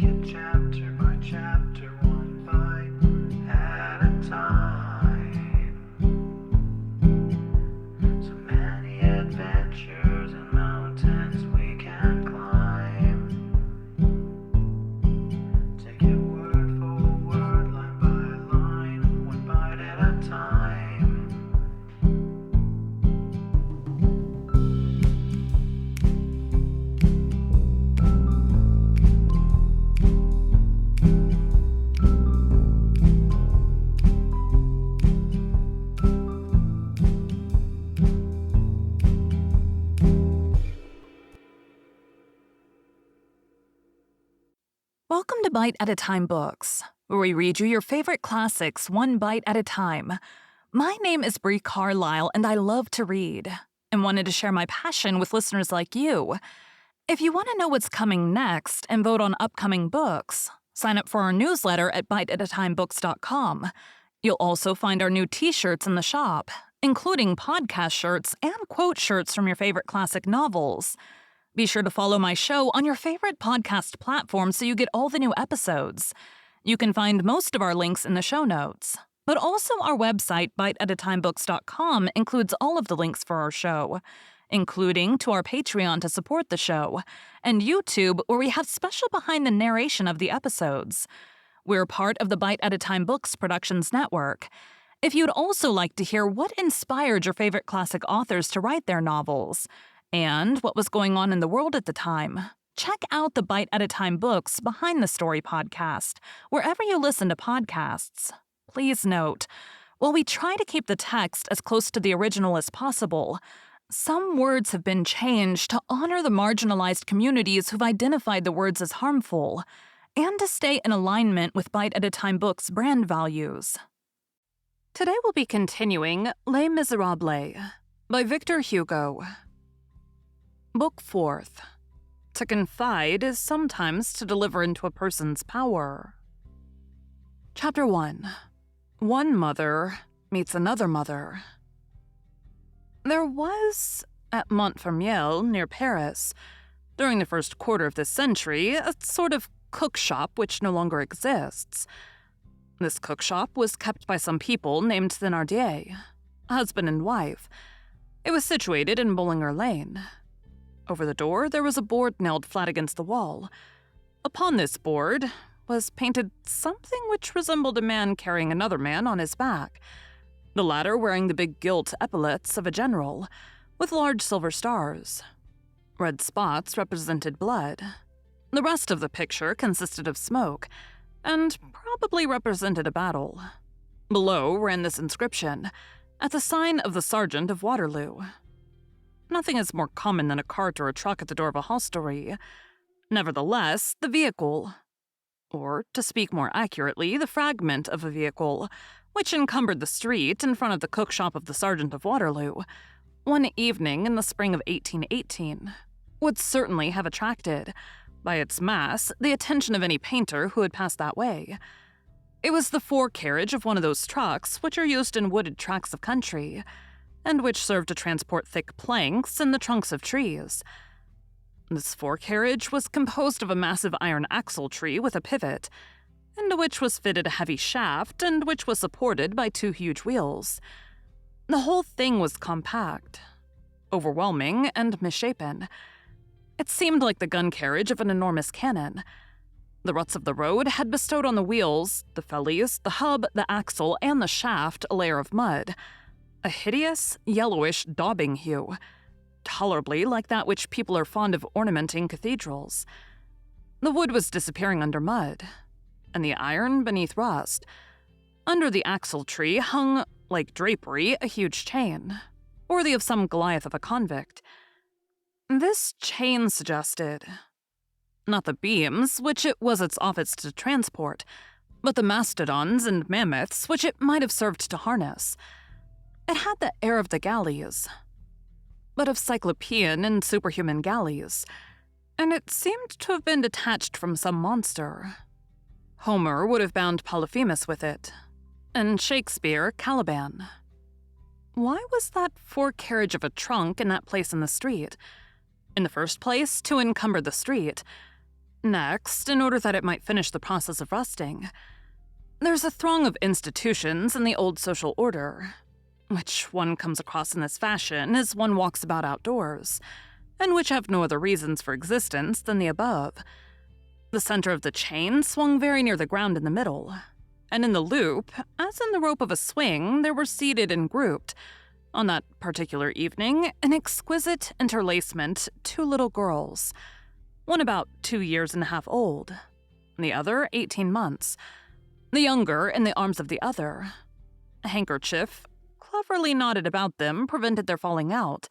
it chapter by chapter, one bite at a time. So many adventures and mountains we can climb. Take it word for word, line by line, one bite at a time. Welcome to Bite at a Time Books, where we read you your favorite classics one bite at a time. My name is Bree Carlile, and I love to read, and wanted to share my passion with listeners like you. If you want to know what's coming next and vote on upcoming books, sign up for our newsletter at biteatatimebooks.com. You'll also find our new t-shirts in the shop, including podcast shirts and quote shirts from your favorite classic novels. Be sure to follow my show on your favorite podcast platform so you get all the new episodes. You can find most of our links in the show notes, but also our website, biteatatimebooks.com, includes all of the links for our show, including to our Patreon to support the show, and YouTube, where we have special behind the narration of the episodes. We're part of the Bite at a Time Books Productions Network. If you'd also like to hear what inspired your favorite classic authors to write their novels, and what was going on in the world at the time, check out the Bite at a Time Books Behind the Story podcast, wherever you listen to podcasts. Please note, while we try to keep the text as close to the original as possible, some words have been changed to honor the marginalized communities who've identified the words as harmful, and to stay in alignment with Bite at a Time Books' brand values. Today we'll be continuing Les Miserables by Victor Hugo. Book 4th. To confide is sometimes to deliver into a person's power. Chapter 1. One mother meets another mother. There was, at Montfermeil, near Paris, during the first quarter of this century, a sort of cookshop which no longer exists. This cookshop was kept by some people named Thénardier, husband and wife. It was situated in Bullinger Lane. Over the door, there was a board nailed flat against the wall. Upon this board was painted something which resembled a man carrying another man on his back, the latter wearing the big gilt epaulets of a general, with large silver stars. Red spots represented blood. The rest of the picture consisted of smoke, and probably represented a battle. Below ran this inscription, "At the sign of the Sergeant of Waterloo." Nothing is more common than a cart or a truck at the door of a hostelry. Nevertheless, the vehicle, or to speak more accurately, the fragment of a vehicle, which encumbered the street in front of the cookshop of the Sergeant of Waterloo, one evening in the spring of 1818, would certainly have attracted, by its mass, the attention of any painter who had passed that way. It was the forecarriage of one of those trucks which are used in wooded tracts of country, and which serve to transport thick planks and the trunks of trees. This forecarriage was composed of a massive iron axle tree with a pivot, into which was fitted a heavy shaft and which was supported by two huge wheels. The whole thing was compact, overwhelming, and misshapen. It seemed like the gun carriage of an enormous cannon. The ruts of the road had bestowed on the wheels, the fellies, the hub, the axle, and the shaft a layer of mud, a hideous, yellowish, daubing hue, tolerably like that which people are fond of ornamenting cathedrals. The wood was disappearing under mud, and the iron beneath rust. Under the axle tree hung, like drapery, a huge chain, worthy of some Goliath of a convict. This chain suggested, not the beams, which it was its office to transport, but the mastodons and mammoths which it might have served to harness. It had the air of the galleys, but of cyclopean and superhuman galleys, and it seemed to have been detached from some monster. Homer would have bound Polyphemus with it, and Shakespeare Caliban. Why was that forecarriage of a trunk in that place in the street? In the first place, to encumber the street. Next, in order that it might finish the process of rusting, there's a throng of institutions in the old social order, which one comes across in this fashion as one walks about outdoors, and which have no other reasons for existence than the above. The center of the chain swung very near the ground in the middle, and in the loop, as in the rope of a swing, there were seated and grouped, on that particular evening, an exquisite interlacement, 2 little girls, one about 2 years and a half old, the other 18 months, the younger in the arms of the other. A handkerchief, cleverly knotted about them, prevented their falling out.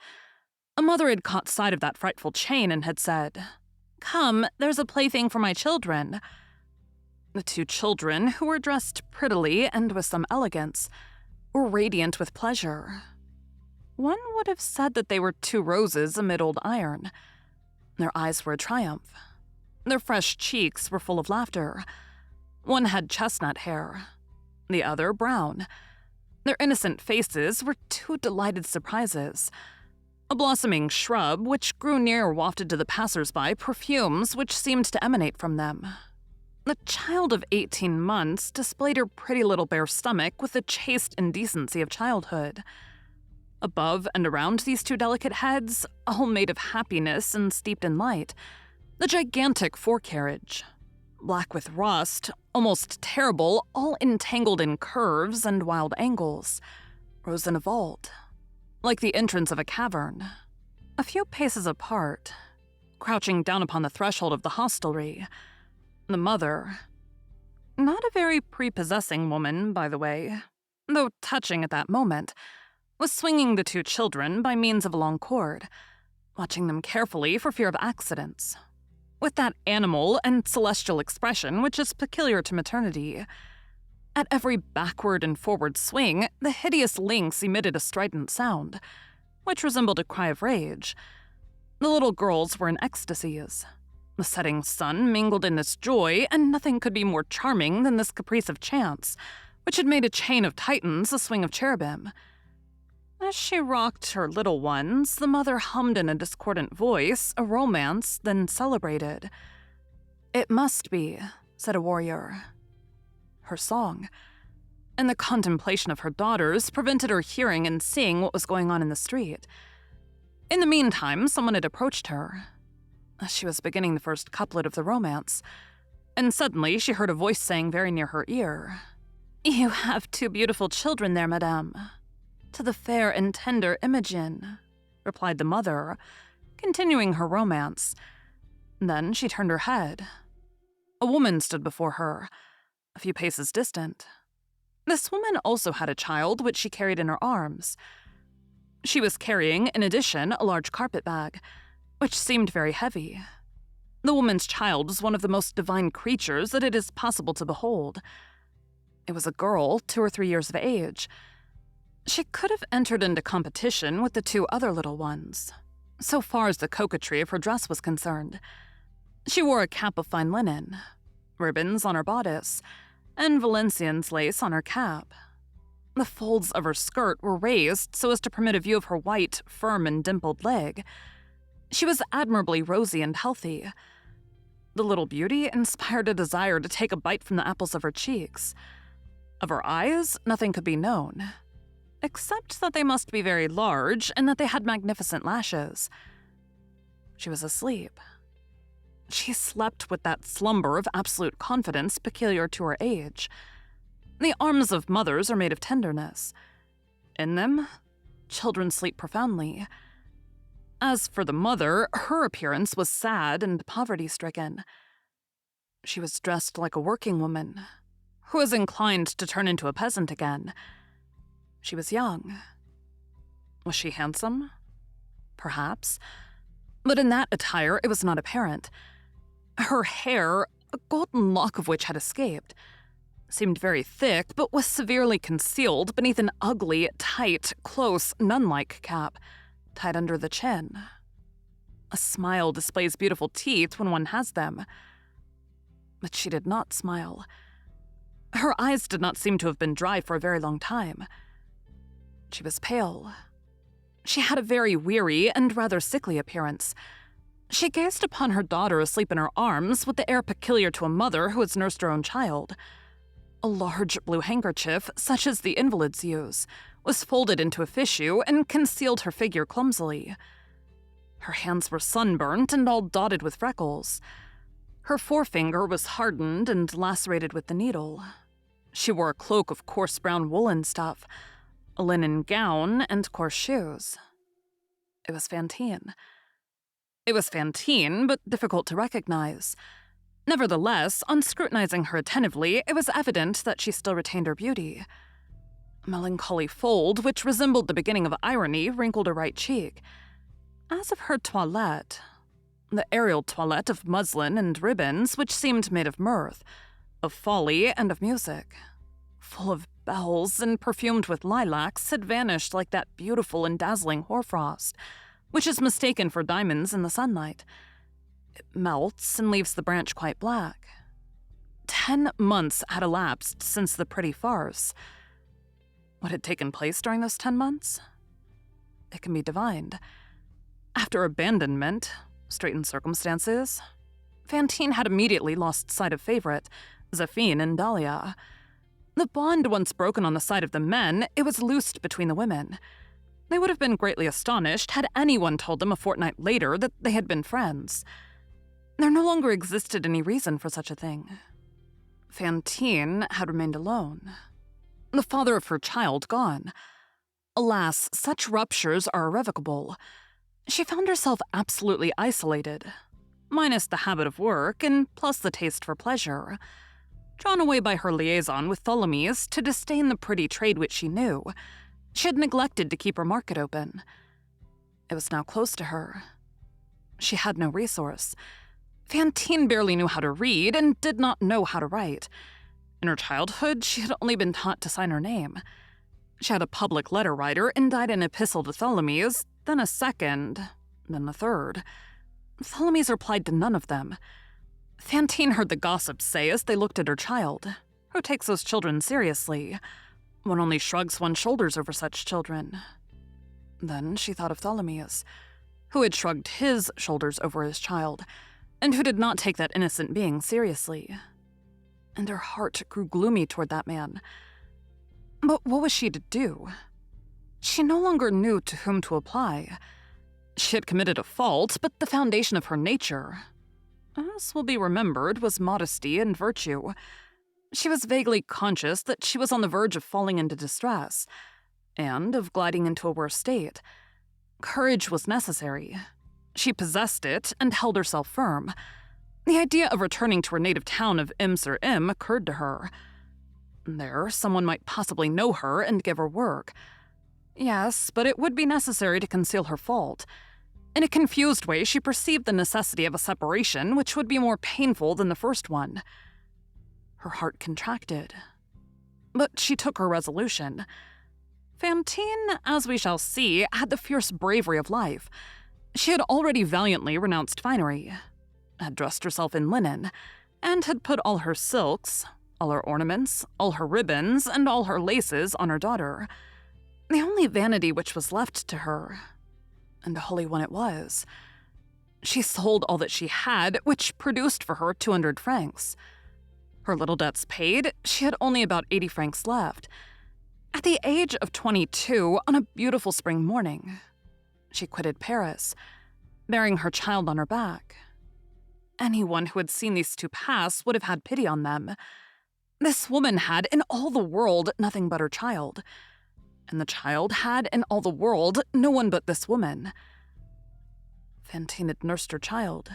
A mother had caught sight of that frightful chain and had said, "Come, there's a plaything for my children." The 2 children, who were dressed prettily and with some elegance, were radiant with pleasure. One would have said that they were 2 roses amid old iron. Their eyes were a triumph. Their fresh cheeks were full of laughter. One had chestnut hair, the other brown. Their innocent faces were 2 delighted surprises. A blossoming shrub which grew near wafted to the passers-by perfumes which seemed to emanate from them. The child of 18 months displayed her pretty little bare stomach with the chaste indecency of childhood. Above and around these 2 delicate heads, all made of happiness and steeped in light, the gigantic forecarriage, black with rust, almost terrible, all entangled in curves and wild angles, rose in a vault, like the entrance of a cavern. A few paces apart, crouching down upon the threshold of the hostelry, the mother, not a very prepossessing woman, by the way, though touching at that moment, was swinging the 2 children by means of a long cord, watching them carefully for fear of accidents, with that animal and celestial expression which is peculiar to maternity. At every backward and forward swing, the hideous lynx emitted a strident sound, which resembled a cry of rage. The little girls were in ecstasies. The setting sun mingled in this joy, and nothing could be more charming than this caprice of chance, which had made a chain of titans a swing of cherubim. As she rocked her little ones, the mother hummed in a discordant voice a romance, then celebrated. "It must be," said a warrior. Her song, and the contemplation of her daughters prevented her hearing and seeing what was going on in the street. In the meantime, someone had approached her. She was beginning the first couplet of the romance, and suddenly she heard a voice saying very near her ear, "You have 2 beautiful children there, madame." "To the fair and tender Imogen," replied the mother, continuing her romance. Then she turned her head. A woman stood before her, a few paces distant. This woman also had a child which she carried in her arms. She was carrying, in addition, a large carpet bag, which seemed very heavy. The woman's child was one of the most divine creatures that it is possible to behold. It was a girl, 2 or 3 years of age. She could have entered into competition with the 2 other little ones, so far as the coquetry of her dress was concerned. She wore a cap of fine linen, ribbons on her bodice, and Valenciennes lace on her cap. The folds of her skirt were raised so as to permit a view of her white, firm, and dimpled leg. She was admirably rosy and healthy. The little beauty inspired a desire to take a bite from the apples of her cheeks. Of her eyes, nothing could be known, except that they must be very large and that they had magnificent lashes. She was asleep. She slept with that slumber of absolute confidence peculiar to her age. The arms of mothers are made of tenderness. In them, children sleep profoundly. As for the mother, her appearance was sad and poverty-stricken. She was dressed like a working woman, who was inclined to turn into a peasant again. She was young. Was she handsome? Perhaps. But in that attire it was not apparent. Her hair, a golden lock of which had escaped, seemed very thick, but was severely concealed beneath an ugly, tight, close, nun-like cap, tied under the chin. A smile displays beautiful teeth when one has them. But she did not smile. Her eyes did not seem to have been dry for a very long time. She was pale. She had a very weary and rather sickly appearance. She gazed upon her daughter asleep in her arms with the air peculiar to a mother who has nursed her own child. A large blue handkerchief, such as the invalids use, was folded into a fichu and concealed her figure clumsily. Her hands were sunburnt and all dotted with freckles. Her forefinger was hardened and lacerated with the needle. She wore a cloak of coarse brown woolen stuff, a linen gown, and coarse shoes. It was Fantine. It was Fantine, but difficult to recognize. Nevertheless, on scrutinizing her attentively, it was evident that she still retained her beauty. A melancholy fold, which resembled the beginning of irony, wrinkled her right cheek. As of her toilette, the aerial toilette of muslin and ribbons, which seemed made of mirth, of folly, and of music, full of bells and perfumed with lilacs, had vanished like that beautiful and dazzling hoarfrost, which is mistaken for diamonds in the sunlight. It melts and leaves the branch quite black. 10 months had elapsed since the pretty farce. What had taken place during those 10 months? It can be divined. After abandonment, straitened circumstances, Fantine had immediately lost sight of favorite, Zéphine and Dahlia. The bond once broken on the side of the men, it was loosed between the women. They would have been greatly astonished had anyone told them a fortnight later that they had been friends. There no longer existed any reason for such a thing. Fantine had remained alone. The father of her child gone. Alas, such ruptures are irrevocable. She found herself absolutely isolated, minus the habit of work and plus the taste for pleasure. Drawn away by her liaison with Tholomyès to disdain the pretty trade which she knew, she had neglected to keep her market open. It was now closed to her. She had no resource. Fantine barely knew how to read and did not know how to write. In her childhood, she had only been taught to sign her name. She had a public letter writer and died an epistle to Tholomyès, then a second, then a third. Tholomyès replied to none of them. Fantine heard the gossips say as they looked at her child. Who takes those children seriously? One only shrugs one's shoulders over such children. Then she thought of Tholomyès, who had shrugged his shoulders over his child, and who did not take that innocent being seriously. And her heart grew gloomy toward that man. But what was she to do? She no longer knew to whom to apply. She had committed a fault, but the foundation of her nature, as will be remembered, was modesty and virtue. She was vaguely conscious that she was on the verge of falling into distress, and of gliding into a worse state. Courage was necessary. She possessed it and held herself firm. The idea of returning to her native town of M-sur-M occurred to her. There, someone might possibly know her and give her work. Yes, but it would be necessary to conceal her fault. In a confused way, she perceived the necessity of a separation which would be more painful than the first one. Her heart contracted. But she took her resolution. Fantine, as we shall see, had the fierce bravery of life. She had already valiantly renounced finery, had dressed herself in linen, and had put all her silks, all her ornaments, all her ribbons, and all her laces on her daughter. The only vanity which was left to her, and a holy one it was. She sold all that she had, which produced for her 200 francs. Her little debts paid, she had only about 80 francs left. At the age of 22, on a beautiful spring morning, she quitted Paris, bearing her child on her back. Anyone who had seen these two pass would have had pity on them. This woman had, in all the world, nothing but her child. And the child had, in all the world, no one but this woman. Fantine had nursed her child,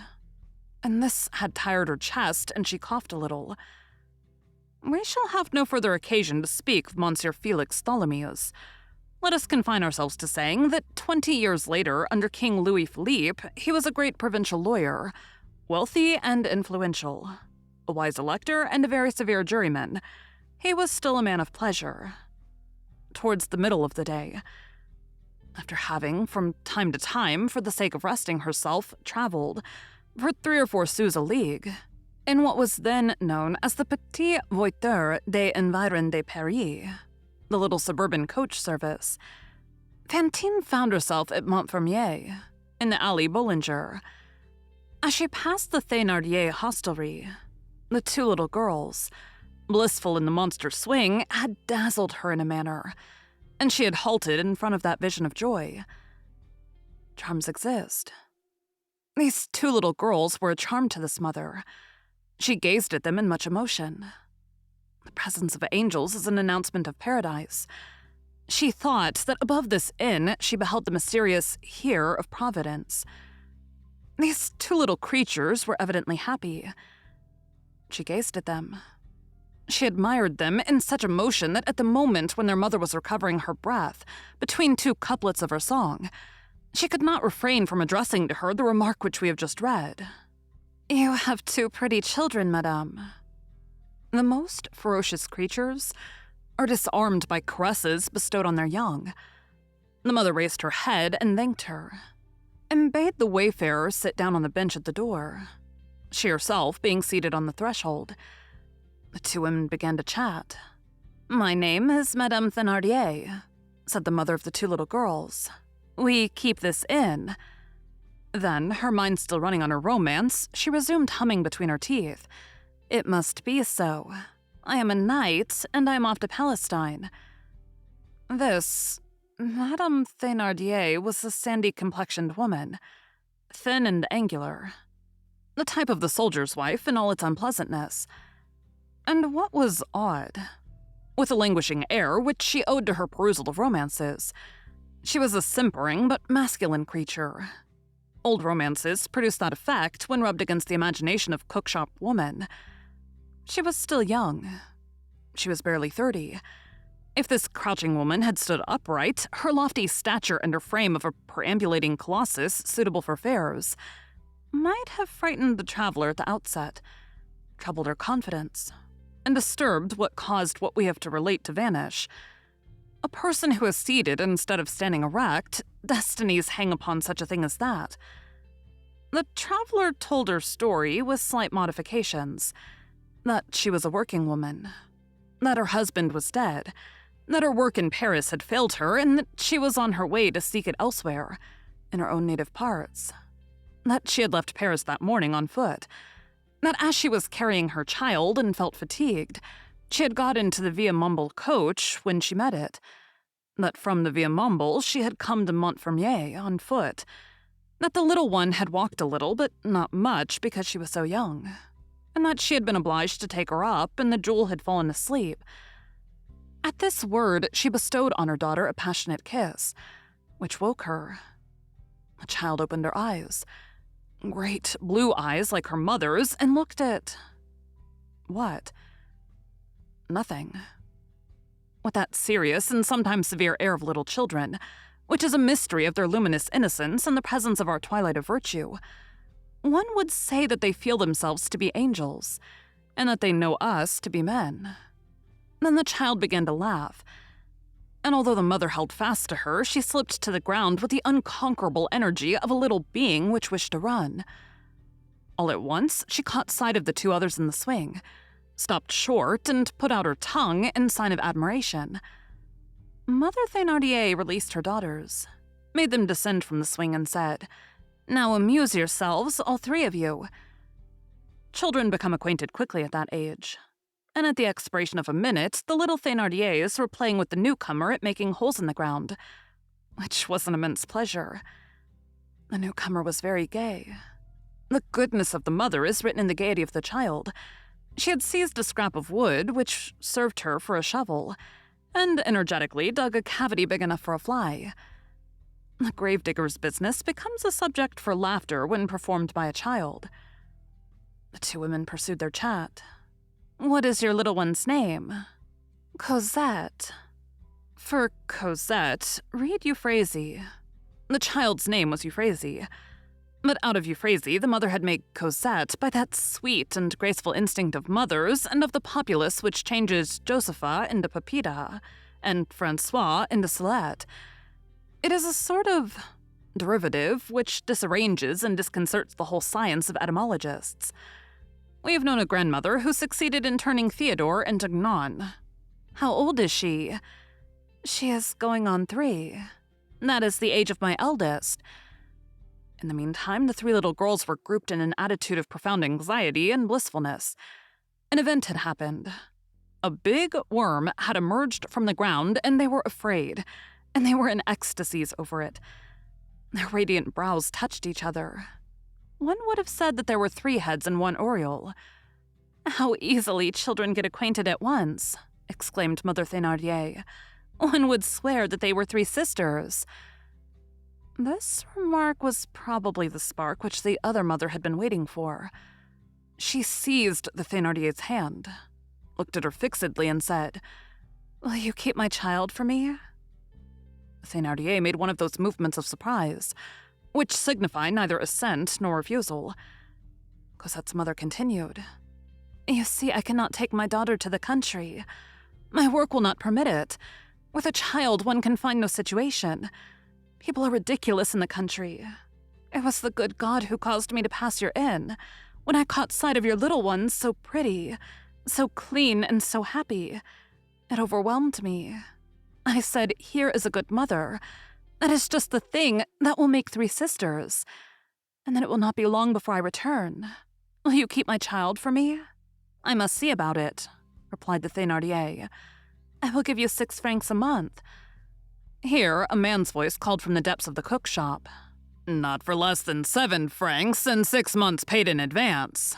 and this had tired her chest, and she coughed a little. We shall have no further occasion to speak of Monsieur Felix Tholomyès. Let us confine ourselves to saying that 20 years later, under King Louis Philippe, he was a great provincial lawyer, wealthy and influential, a wise elector and a very severe juryman. He was still a man of pleasure. Towards the middle of the day, after having, from time to time, for the sake of resting herself, traveled, for 3 or 4 sous a league, in what was then known as the Petit Voiture des Environs de Paris, the little suburban coach service, Fantine found herself at Montfermeil, in the Allée Bollinger. As she passed the Thénardier hostelry, the two little girls, blissful in the monster swing, had dazzled her in a manner, and she had halted in front of that vision of joy. Charms exist. These two little girls were a charm to this mother. She gazed at them in much emotion. The presence of angels is an announcement of paradise. She thought that above this inn she beheld the mysterious here of Providence. These two little creatures were evidently happy. She gazed at them. She admired them in such emotion that at the moment when their mother was recovering her breath between two couplets of her song, she could not refrain from addressing to her the remark which we have just read. "You have two pretty children, madame." The most ferocious creatures are disarmed by caresses bestowed on their young. The mother raised her head and thanked her, and bade the wayfarer sit down on the bench at the door, she herself being seated on the threshold. The two women began to chat. "My name is Madame Thénardier," said the mother of the two little girls. "We keep this inn." Then, her mind still running on her romance, she resumed humming between her teeth. "It must be so. I am a knight, and I am off to Palestine." This Madame Thénardier was a sandy-complexioned woman, thin and angular, the type of the soldier's wife in all its unpleasantness. And what was odd, with a languishing air which she owed to her perusal of romances, she was a simpering but masculine creature. Old romances produce that effect when rubbed against the imagination of cookshop woman. She was still young. She was barely 30. If this crouching woman had stood upright, her lofty stature and her frame of a perambulating colossus suitable for fairs might have frightened the traveler at the outset, troubled her confidence, and disturbed what caused what we have to relate to vanish. A person who is seated instead of standing erect, destinies hang upon such a thing as that. The traveler told her story with slight modifications. That she was a working woman, that her husband was dead, that her work in Paris had failed her, and that she was on her way to seek it elsewhere, in her own native parts. That she had left Paris that morning on foot. That as she was carrying her child and felt fatigued, she had got into the Via Mumble coach when she met it. That from the Via Mumble she had come to Montfermeil on foot. That the little one had walked a little, but not much because she was so young. And that she had been obliged to take her up, and the jewel had fallen asleep. At this word, she bestowed on her daughter a passionate kiss, which woke her. The child opened her eyes, great blue eyes like her mother's, and looked at... what? Nothing. With that serious and sometimes severe air of little children, which is a mystery of their luminous innocence and the presence of our twilight of virtue, one would say that they feel themselves to be angels, and that they know us to be men. Then the child began to laugh, and although the mother held fast to her, she slipped to the ground with the unconquerable energy of a little being which wished to run. All at once, she caught sight of the two others in the swing, stopped short, and put out her tongue in sign of admiration. Mother Thénardier released her daughters, made them descend from the swing, and said, "Now amuse yourselves, all three of you." Children become acquainted quickly at that age, and at the expiration of a minute, the little Thénardiers were playing with the newcomer at making holes in the ground, which was an immense pleasure. The newcomer was very gay. The goodness of the mother is written in the gaiety of the child. She had seized a scrap of wood, which served her for a shovel, and energetically dug a cavity big enough for a fly. The gravedigger's business becomes a subject for laughter when performed by a child. The two women pursued their chat. "What is your little one's name?" "Cosette." For Cosette, read Euphrasie. The child's name was Euphrasie. But out of Euphrasie, the mother had made Cosette by that sweet and graceful instinct of mothers and of the populace which changes Josepha into Pepita, and Francois into Salette. It is a sort of derivative which disarranges and disconcerts the whole science of etymologists. We have known a grandmother who succeeded in turning Theodore into Gnon. How old is she? She is going on 3. That is the age of my eldest. In the meantime, the three little girls were grouped in an attitude of profound anxiety and blissfulness. An event had happened. A big worm had emerged from the ground, and they were afraid, and they were in ecstasies over it. Their radiant brows touched each other. One would have said that there were 3 heads and 1 aureole. "How easily children get acquainted at once," exclaimed Mother Thénardier. "One would swear that they were 3 sisters." This remark was probably the spark which the other mother had been waiting for. She seized the Thénardier's hand, looked at her fixedly, and said, "Will you keep my child for me?" Thénardier made one of those movements of surprise, which signify neither assent nor refusal. Cosette's mother continued, "You see, I cannot take my daughter to the country. My work will not permit it. With a child, one can find no situation. People are ridiculous in the country. It was the good God who caused me to pass your inn. When I caught sight of your little ones, so pretty, so clean, and so happy, it overwhelmed me. I said, 'Here is a good mother. That is just the thing that will make 3 sisters. And then it will not be long before I return. Will you keep my child for me?' 'I must see about it,' replied the Thénardier. 'I will give you 6 francs a month.' Here, a man's voice called from the depths of the cook shop, 'Not for less than 7 francs and 6 months paid in advance.'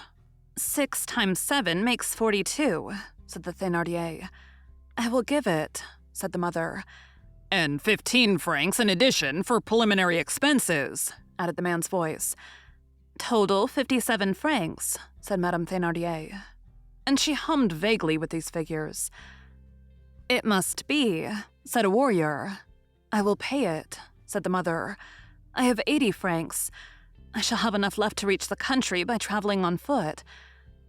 6 times 7 makes 42, said the Thénardier. 'I will give it,' said the mother. 'And 15 francs in addition for preliminary expenses,' added the man's voice. 'Total 57 francs, said Madame Thénardier. And she hummed vaguely with these figures. 'It must be,' said a warrior. 'I will pay it,' said the mother. 'I have 80 francs. I shall have enough left to reach the country by traveling on foot.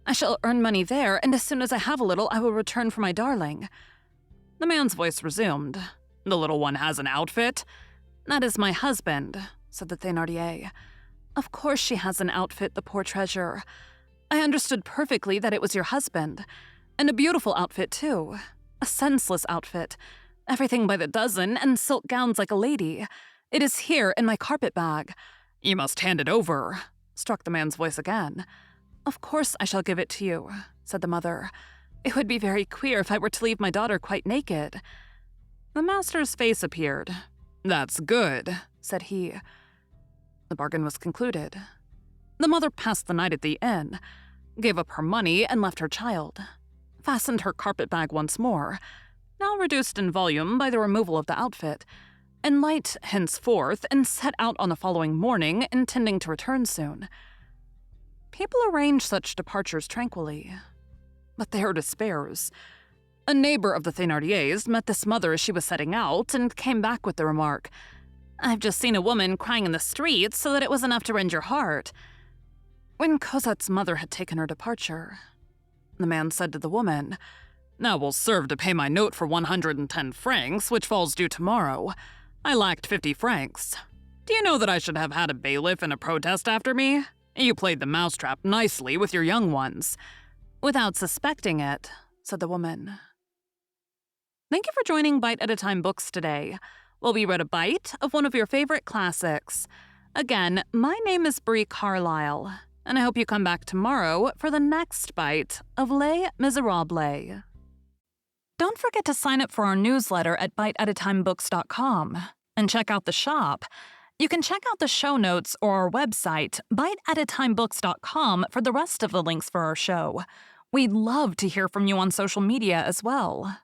I shall earn money there, and as soon as I have a little, I will return for my darling.' The man's voice resumed. 'The little one has an outfit?' 'That is my husband,' said the Thénardier. 'Of course she has an outfit, the poor treasure. I understood perfectly that it was your husband. And a beautiful outfit, too. A senseless outfit. Everything by the dozen, and silk gowns like a lady. It is here in my carpet bag.' 'You must hand it over,' struck the man's voice again. 'Of course I shall give it to you,' said the mother. 'It would be very queer if I were to leave my daughter quite naked.' The master's face appeared. 'That's good,' said he. The bargain was concluded. The mother passed the night at the inn, gave up her money, and left her child, fastened her carpet bag once more, now reduced in volume by the removal of the outfit, and light henceforth, and set out on the following morning, intending to return soon. People arrange such departures tranquilly, but they are despairs. A neighbor of the Thénardiers met this mother as she was setting out, and came back with the remark, 'I've just seen a woman crying in the streets so that it was enough to rend your heart.' When Cosette's mother had taken her departure, the man said to the woman, 'That will serve to pay my note for 110 francs, which falls due tomorrow. I lacked 50 francs. Do you know that I should have had a bailiff and a protest after me? You played the mousetrap nicely with your young ones.' 'Without suspecting it,' said the woman. Thank you for joining Bite at a Time Books today, where we read a bite of one of your favorite classics. Again, my name is Bree Carlile, and I hope you come back tomorrow for the next bite of Les Miserables. Don't forget to sign up for our newsletter at biteatatimebooks.com and check out the shop. You can check out the show notes or our website, biteatatimebooks.com, for the rest of the links for our show. We'd love to hear from you on social media as well.